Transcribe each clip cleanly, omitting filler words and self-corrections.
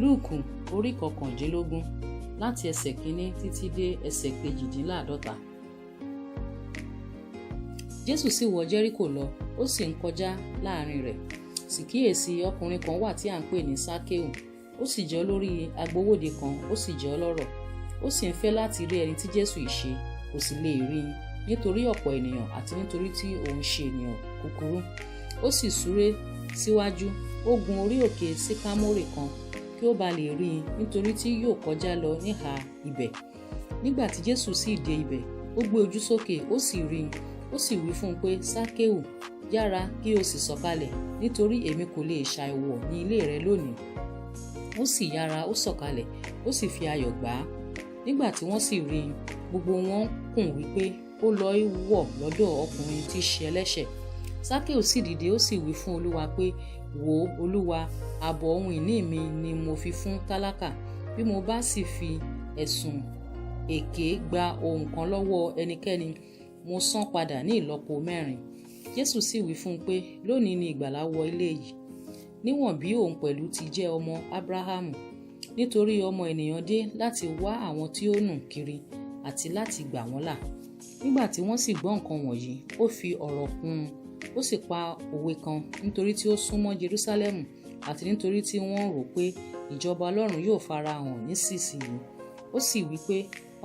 Lúùkù orí 19 láti ẹsẹ̀ 1 títí dé ẹsẹ̀ 52. Jésù sì wọ Jẹ́ríkò lọ, ó sì ń kọjá láàrin rẹ̀. Sì kíyèsí, ọkùnrin kan wà tí à ń pè ní Sákéù. Ó sì jẹ́ olórí agbowóde kan, ó sì jẹ́ ọlọ́rọ̀. Ó sì ń fẹ́ láti rí ẹni tí Jésù ìṣe, kò sì lè rí i, nítorí ọ̀pọ̀ ènìyàn àti nítorí tí òun ṣe ènìyàn kúkúrú. Ó sì súré síwájú, ó gun orí òkè síkámórì kan kí ó ba lè rí i, nítorí tí yóò kọjá lọ níhà ibẹ̀. Nígbà tí Jésù sì dé ibẹ̀, ó gbé ojú sókè, ó sì rí i. Ó sì wí fún un pé, Sákéù, yára kí o sì sọ̀kalẹ̀, nítorí èmi kò lè ṣàìwọ̀ ní ilé rẹ lónìí. Ó sì yára, ó sọ̀kalẹ̀, ó sì fi ayọ̀ gbà á. Nígbà tí wọ́n sì rí i, gbogbo wọn kùn wípé ó lọ wọ̀ lọ́dọ̀ ọkùnrin tí í ṣe ẹlẹ́ṣẹ̀. Sákéù sì dìde, ó sì wí fún Olúwa pé, wò ó, Olúwa, ààbọ̀ ohun ìní mi ni mo fi fún tálákà. Bí mo bá sì fi ẹ̀sùn èké gba ohun kan lọ́wọ́ ẹnikẹ́ni, mo san padà ní ìlọ́po 4. Jésù sì wí fún un pé, lónìí ni ìgbàlà wọ ilé yìí, níwọ̀n bí òun pẹ̀lú ti jẹ́ ọmọ Ábúráhámù. Nítorí ọmọ ènìyàn dé láti wá àwọn tí ó nù kiri àti láti gbà wọ́n là. Nígbà tí wọ́n sì gbọ́ nǹkan wọ̀nyí, ó fi ọ̀rọ̀ kún un. Ó sì pa òwe kan, nítorí tí ó súnmọ́ Jerúsálẹ́mù àti nítorí tí wọ́n rò pé ìjọba Ọlọ́run yóò farahàn nísinsìnyí. Ó sì wí pé,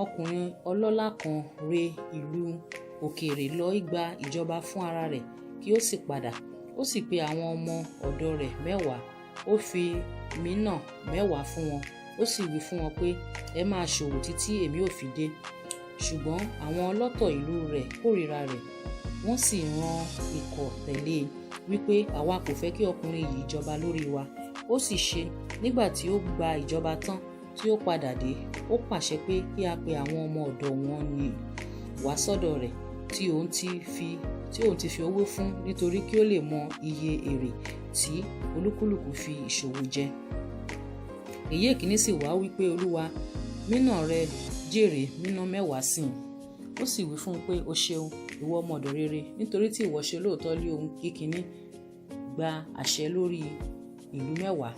ọkùnrin ọlọ́lá kan re ìlú òkèèrè lọ gba ìjọba fún ara rẹ̀, kí ó sì padà. Ó sì pe àwọn ọmọ ọ̀dọ̀ rẹ̀ 10, ó fi mínà 10 fún wọn. Ó sì wí fún wọn pé, ẹ máa ṣòwò títí èmi ò fi dé. Ṣùgbọ́n àwọn ọlọ́tọ̀ ìlú rẹ̀ kórìíra rẹ̀, wọ́n sì rán ikọ̀ tẹ̀lé e, wípé àwa kò fẹ́ kí ọkùnrin yìí jọba lórí wa. Ó sì ṣe, nígbà tí ó gba ìjọba tán, tí ó padà dé, ó pàṣẹ pé kí a pe àwọn ọmọ ọ̀dọ̀ wọn nì wá sọ́dọ̀ rẹ̀, tí òun ti fi owó fún, nítorí kí ó lè mọ iye èrè tí olúkúlùkù fi ìṣòwò jẹ. Èyí èkíní sì wá wípé, Olúwa, mínà rẹ jèrè mínà 10 sí i. Ó sì wí fún un pé, o ṣeun, ìwọ ọmọ ọ̀dọ̀ rere, nítorí tí ìwọ ṣe lóòótọ́ lé ohun kíkiní, gba àṣẹ lórí ìlú 10.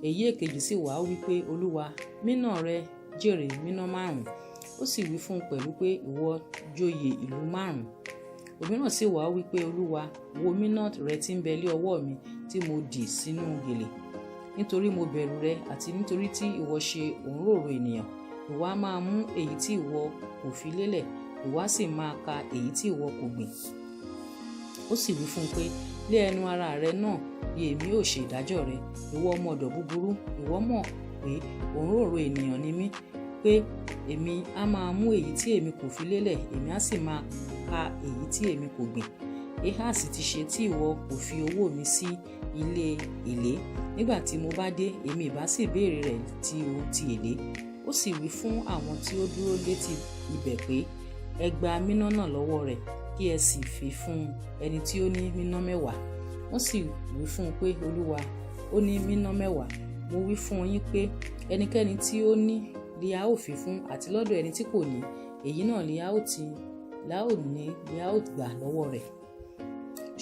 Èyí èkejì sì wá wípé, Olúwa, mínà rẹ jèrè mínà 5. Ó sì wí fún un pẹ̀lú pé, ìwọ joyè ìlú 5. Òmíràn sì wá wípé, Olúwa, wo mínà rẹ tí ń bẹ lé ọwọ́ mi, tí mo dì sínú gèlè. Nítorí mo bẹ̀rù rẹ, àti nítorí tí ìwọ ṣe òǹrorò ènìyàn, ìwọ á máa mú èyí tí ìwọ kò fi lélẹ̀, ìwọ á sì máa ka èyí tí ìwọ kò gbìn. Ó sì wí fún un pé, lé ẹnu ara rẹ náà bí èmi ò ṣe ìdájọ́ rẹ, ìwọ ọmọ ọ̀dọ̀ búburú. Ìwọ mọ̀ pé òǹrorò ènìyàn ni mí, pé èmi á máa mú èyí tí èmi kò fi lélẹ̀, èmi á sì máa ka èyí tí èmi kò gbìn. Èhá sì ti ṣe tí ìwọ kò fi owó mi sí ilé èlé. Nígbà tí mo bá dé, èmi ìbá sì béèrè rẹ̀ ti èlé. Ó sì wí fún àwọn tí ó dúró létí ibẹ̀ pé, ẹ gba mínà náà lọ́wọ́ rẹ̀, kí ẹ sì fi fún ẹni tí ó ní mínà 10. Wọ́n sì wí fún un pé, Olúwa, ó ní mínà 10. Mo wí fún yín pé ẹnikẹ́ni tí ó ní li a ó fi fún, àti lọ́dọ̀ ẹni tí kò ní, èyí náà li a ó gbà lọ́wọ́ rẹ̀.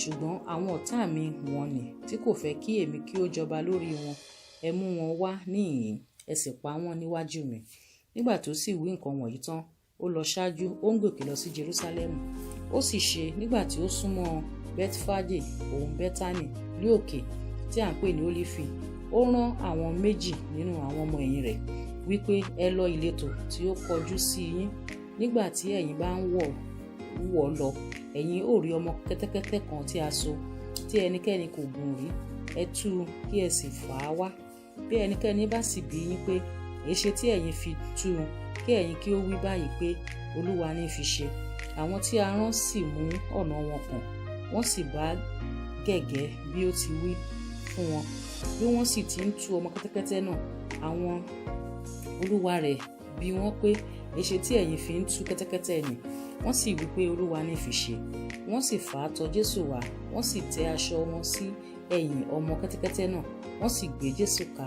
Ṣùgbọ́n àwọn ọ̀tá mi wọ̀n-ọn-nì tí kò fẹ́ kí èmi kí ó jọba lórí wọn, ẹ mú wọn wá níhìn-ín, ẹ sì pa wọ́n níwájú mi. Nígbà tó sì wí nǹkan wọ̀nyí tán, ó lọ ṣáájú, ó ń gòkè lọ sí Jerúsálẹ́mù. Ó sì ṣe, nígbà tí ó súnmọ́ Bẹ́tífágè òun Bẹ́tánì ní òkè tí à ń pè ní Ólífì, ó rán àwọn 2 nínú àwọn ọmọ ẹ̀yìn rẹ̀, wípé ẹ lọ ìletò tí ó kọjú sí yín. Nígbà tí ẹ̀yin bá ń wọ̀ lọ, ẹ̀yin ó rí ọmọ kẹ́tẹ́kẹ́tẹ́ kan tí a so, tí ẹnikẹ́ni kò gùn rí. Ẹ tú u, kí ẹ sì fà á wá. Bí ẹnikẹ́ni bá sì bi yín pé, èéṣe tí ẹ̀yin fi tú u, kí ẹ̀yin kí ó wí báyìí pé, Olúwa ní fi ṣe. Àwọn tí a rán sì mú ọ̀nà wọn kàn, wọ́n sì bá gẹ́gẹ́ bí ó ti wí fún wọn. Bí wọ́n sì ti ń tú ọmọ kẹ́tẹ́kẹ́tẹ́ náà, àwọn olúwa rẹ̀ bi wọ́n pé, èéṣe tí ẹ̀yin fi ń tú kẹ́tẹ́kẹ́tẹ́ nì? Wọ́n sì wí pé, Olúwa ní fi ṣe. Wọ́n sì fà á tọ̀ Jésù wá, wọ́n sì tẹ́ aṣọ wọn sí ẹ̀yìn ọmọ kẹ́tẹ́kẹ́tẹ́ náà, wọ́n sì gbé Jésù ká.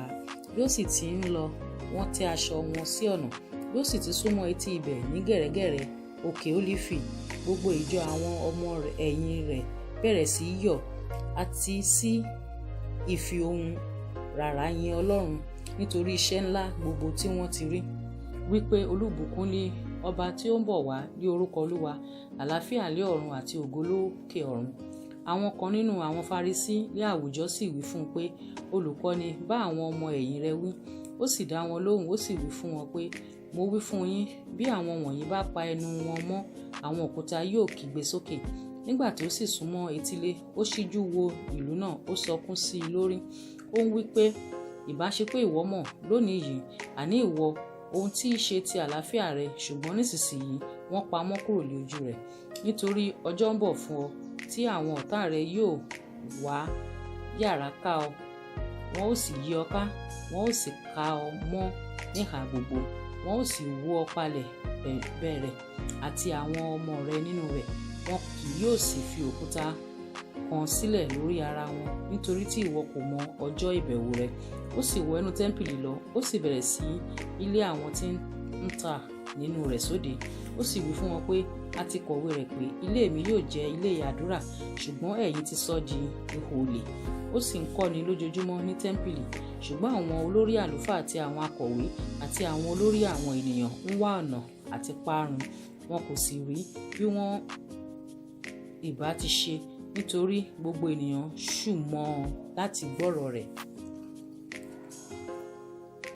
Bí ó sì ti ń lọ, wọ́n tẹ́ aṣọ wọn sí ọ̀nà. Bí ó sì ti súnmọ́ etí ibẹ̀ ní gẹ̀rẹ́gẹ̀rẹ́ òkè Ólífì, gbogbo ìjọ àwọn ọmọ ẹ̀yìn rẹ̀ bẹ̀rẹ̀ sí yọ̀ àti sí ìfi ohùn rárá yin Ọlọ́run. nítorí iṣẹ́ ńlá gbogbo tí wọ́n ti rí, wípé olùbùkún ni ọba tí ó ń bọ̀ wá ní orúkọ Olúwa, àlàáfíà lé ọ̀run àti ògo lókè ọ̀run. Àwọn kan nínú àwọn Farisí ní àwùjọ sì wí fún un pé, Olùkọ́ni, bá àwọn ọmọ ẹ̀yìn rẹ wí. Ó sì dá wọn lóhùn, ó sì wí fún wọn pé, mo wí fún yín, bí àwọn wọ̀nyí bá pa ẹnu wọn mọ́, àwọn òkúta yóò kígbe sókè. Nígbà tí ó sì súnmọ́ etílé, ó ṣíjú wo ìlú náà, ó sọkún sí i lórí. Ó ń wí pé, ìbá ṣe pé ìwọ mọ̀ lónìí yìí, àní ìwọ, ohun tí í ṣe ti àlàáfíà rẹ, ṣùgbọ́n nísinsìnyí wọ́n pa mọ́ kúrò ní ojú rẹ̀. Nítorí ọjọ́ ń bọ̀ fún ọ tí àwọn ọ̀tá rẹ yóò wá yàrá ká ọ, wọn ó sì yí ọ ká, wọn ó sì ká ọ mọ́ níhà gbogbo, wọn ó sì wó ọ palẹ̀ bẹ̀rẹ̀ àti àwọn ọmọ rẹ nínú rẹ̀, wọn kì yóò sì fi òkúta kan sílẹ̀ lórí ara wọn, nítorí tí ìwọ kò mọ ọjọ́ ìbẹ̀wò rẹ. Ó sì wọ inú tẹ́ḿpìlì lọ, ó sì bẹ̀rẹ̀ sí ilé àwọn tí ń tà nínú rẹ̀ sóde. Ó sì wí fún wọn pé, a ti kọ̀wé rẹ̀ pé ilé mi yóò jẹ́ ilé àdúrà, ṣùgbọ́n ẹ̀yin ti sọ di ihò olè. Ó sì ń kọ́ni lójoojúmọ́ ní tẹ́ḿpìlì, ṣùgbọ́n àwọn olórí àlùfáà àti àwọn akọ̀wé àti àwọn olórí àwọn ènìyàn ń wá ọ̀nà àti parun, wọn kò sì rí bí wọ́n ìbá ti ṣe, nítorí gbogbo ènìyàn ṣù mọ́ ọn láti gbọ́rọ̀ rẹ̀.